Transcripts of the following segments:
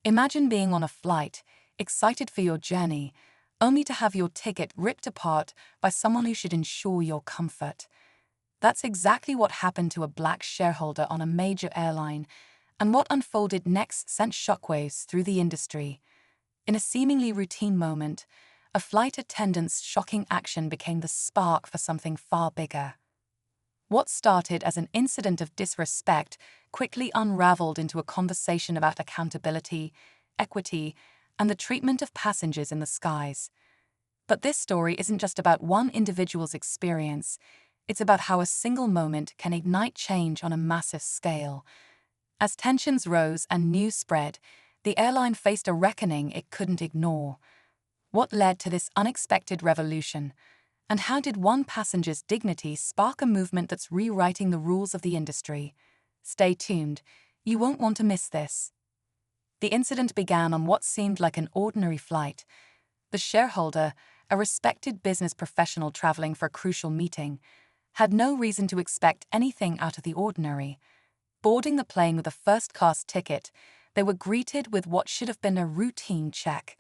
Imagine being on a flight, excited for your journey, only to have your ticket ripped apart by someone who should ensure your comfort. That's exactly what happened to a black shareholder on a major airline, and what unfolded next sent shockwaves through the industry. In a seemingly routine moment, a flight attendant's shocking action became the spark for something far bigger. What started as an incident of disrespect quickly unraveled into a conversation about accountability, equity, and the treatment of passengers in the skies. But this story isn't just about one individual's experience, it's about how a single moment can ignite change on a massive scale. As tensions rose and news spread, the airline faced a reckoning it couldn't ignore. What led to this unexpected revolution? And how did one passenger's dignity spark a movement that's rewriting the rules of the industry? Stay tuned, you won't want to miss this. The incident began on what seemed like an ordinary flight. The shareholder, a respected business professional traveling for a crucial meeting, had no reason to expect anything out of the ordinary. Boarding the plane with a first-class ticket, they were greeted with what should have been a routine check.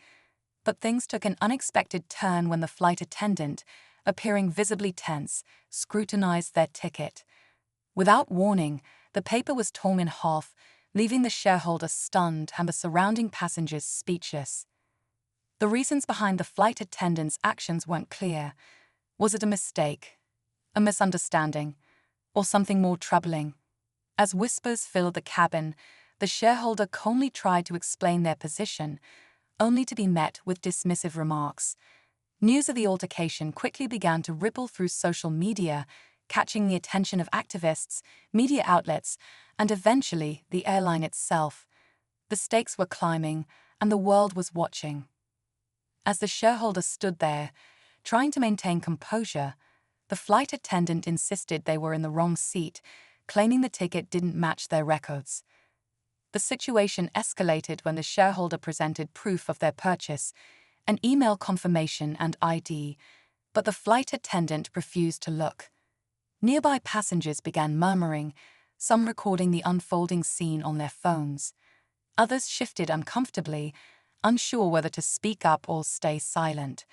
But things took an unexpected turn when the flight attendant, appearing visibly tense, scrutinized their ticket. Without warning, the paper was torn in half, leaving the shareholder stunned and the surrounding passengers speechless. The reasons behind the flight attendant's actions weren't clear. Was it a mistake, a misunderstanding, or something more troubling? As whispers filled the cabin, the shareholder calmly tried to explain their position, only to be met with dismissive remarks. News of the altercation quickly began to ripple through social media, catching the attention of activists, media outlets, and eventually the airline itself. The stakes were climbing, and the world was watching. As the shareholder stood there, trying to maintain composure, the flight attendant insisted they were in the wrong seat, claiming the ticket didn't match their records. The situation escalated when the shareholder presented proof of their purchase, an email confirmation and ID, but the flight attendant refused to look. Nearby passengers began murmuring, some recording the unfolding scene on their phones. Others shifted uncomfortably, unsure whether to speak up or stay silent.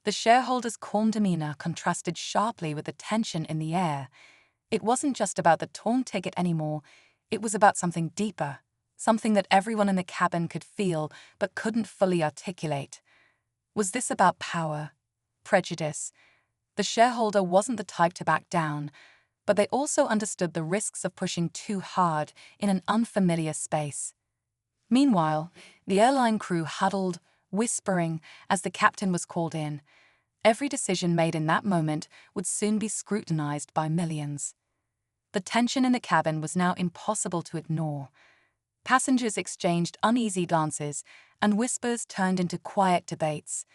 The shareholder's calm demeanor contrasted sharply with the tension in the air. It wasn't just about the torn ticket anymore, it was about something deeper, something that everyone in the cabin could feel but couldn't fully articulate. Was this about power, prejudice? The shareholder wasn't the type to back down, but they also understood the risks of pushing too hard in an unfamiliar space. Meanwhile, the airline crew huddled, whispering, as the captain was called in. Every decision made in that moment would soon be scrutinized by millions. The tension in the cabin was now impossible to ignore. Passengers exchanged uneasy glances, and whispers turned into quiet debates.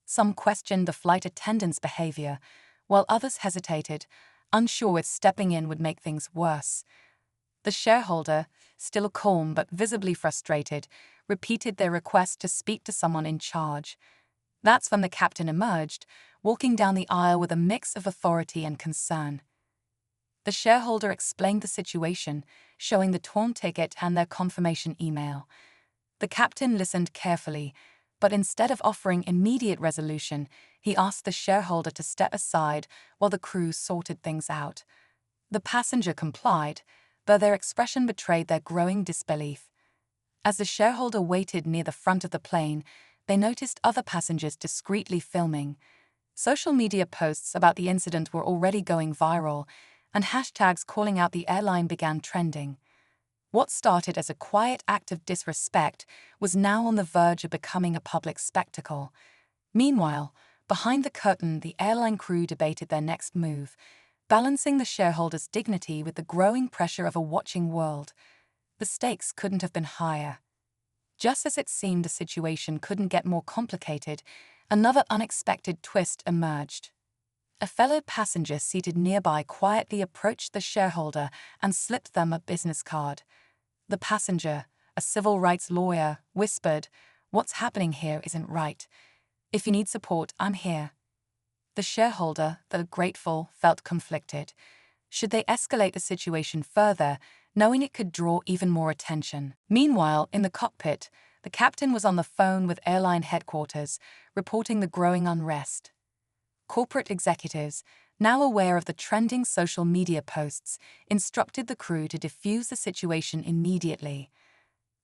Some questioned the flight attendant's behavior, while others hesitated, unsure if stepping in would make things worse. The shareholder, still calm but visibly frustrated, repeated their request to speak to someone in charge. That's when the captain emerged, walking down the aisle with a mix of authority and concern. The shareholder explained the situation, showing the torn ticket and their confirmation email. The captain listened carefully, but instead of offering immediate resolution, he asked the shareholder to step aside while the crew sorted things out. The passenger complied, though their expression betrayed their growing disbelief. As the shareholder waited near the front of the plane, they noticed other passengers discreetly filming. Social media posts about the incident were already going viral, and hashtags calling out the airline began trending. What started as a quiet act of disrespect was now on the verge of becoming a public spectacle. Meanwhile, behind the curtain, the airline crew debated their next move, balancing the shareholder's dignity with the growing pressure of a watching world. The stakes couldn't have been higher. Just as it seemed the situation couldn't get more complicated, another unexpected twist emerged. A fellow passenger seated nearby quietly approached the shareholder and slipped them a business card. The passenger, a civil rights lawyer, whispered, "What's happening here isn't right. If you need support, I'm here." The shareholder, though grateful, felt conflicted. Should they escalate the situation further, knowing it could draw even more attention. Meanwhile, in the cockpit, the captain was on the phone with airline headquarters, reporting the growing unrest. Corporate executives, now aware of the trending social media posts, instructed the crew to defuse the situation immediately.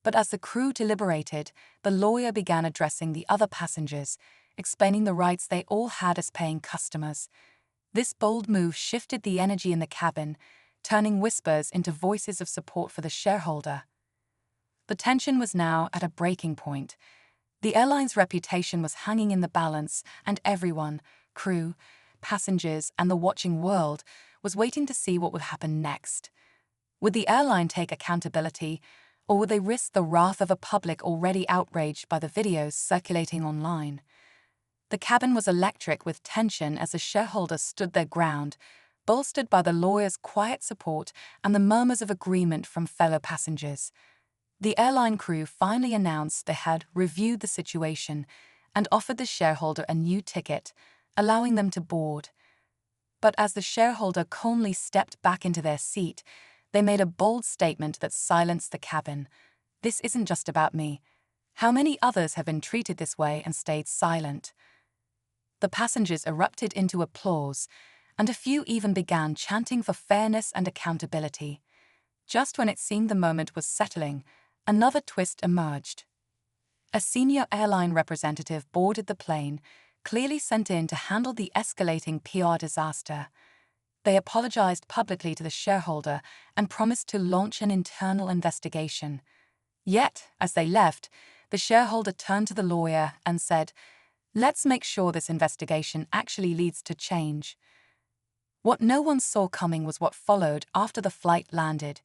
But as the crew deliberated, the lawyer began addressing the other passengers, explaining the rights they all had as paying customers. This bold move shifted the energy in the cabin, turning whispers into voices of support for the shareholder. The tension was now at a breaking point. The airline's reputation was hanging in the balance, and everyone, crew, passengers, and the watching world, was waiting to see what would happen next. Would the airline take accountability, or would they risk the wrath of a public already outraged by the videos circulating online? The cabin was electric with tension as the shareholders stood their ground, bolstered by the lawyer's quiet support and the murmurs of agreement from fellow passengers. The airline crew finally announced they had reviewed the situation and offered the shareholder a new ticket, allowing them to board. But as the shareholder calmly stepped back into their seat, they made a bold statement that silenced the cabin. "This isn't just about me. How many others have been treated this way and stayed silent?" The passengers erupted into applause, and a few even began chanting for fairness and accountability. Just when it seemed the moment was settling, another twist emerged. A senior airline representative boarded the plane, clearly sent in to handle the escalating PR disaster. They apologized publicly to the shareholder and promised to launch an internal investigation. Yet, as they left, the shareholder turned to the lawyer and said, "Let's make sure this investigation actually leads to change." What no one saw coming was what followed after the flight landed.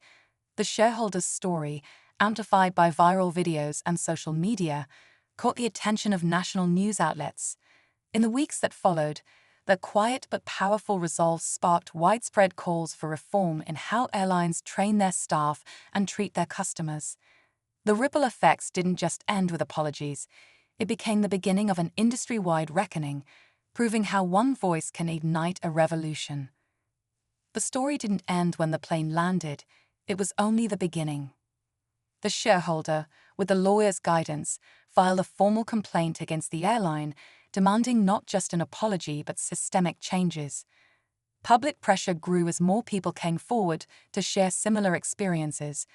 The shareholder's story, amplified by viral videos and social media, caught the attention of national news outlets. In the weeks that followed, their quiet but powerful resolve sparked widespread calls for reform in how airlines train their staff and treat their customers. The ripple effects didn't just end with apologies. It became the beginning of an industry-wide reckoning, proving how one voice can ignite a revolution. The story didn't end when the plane landed. It was only the beginning. The shareholder, with the lawyer's guidance, filed a formal complaint against the airline, demanding not just an apology but systemic changes. Public pressure grew as more people came forward to share similar experiences,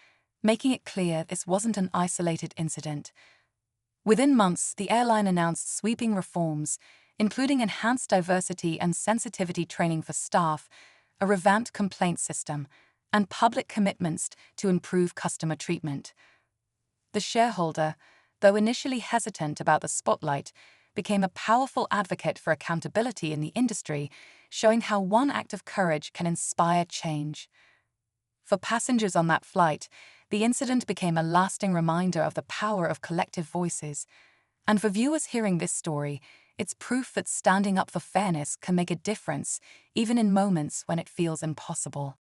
making it clear this wasn't an isolated incident. Within months, the airline announced sweeping reforms, including enhanced diversity and sensitivity training for staff, a revamped complaint system, and public commitments to improve customer treatment. The shareholder, though initially hesitant about the spotlight, became a powerful advocate for accountability in the industry, showing how one act of courage can inspire change. For passengers on that flight, the incident became a lasting reminder of the power of collective voices. And for viewers hearing this story, it's proof that standing up for fairness can make a difference, even in moments when it feels impossible.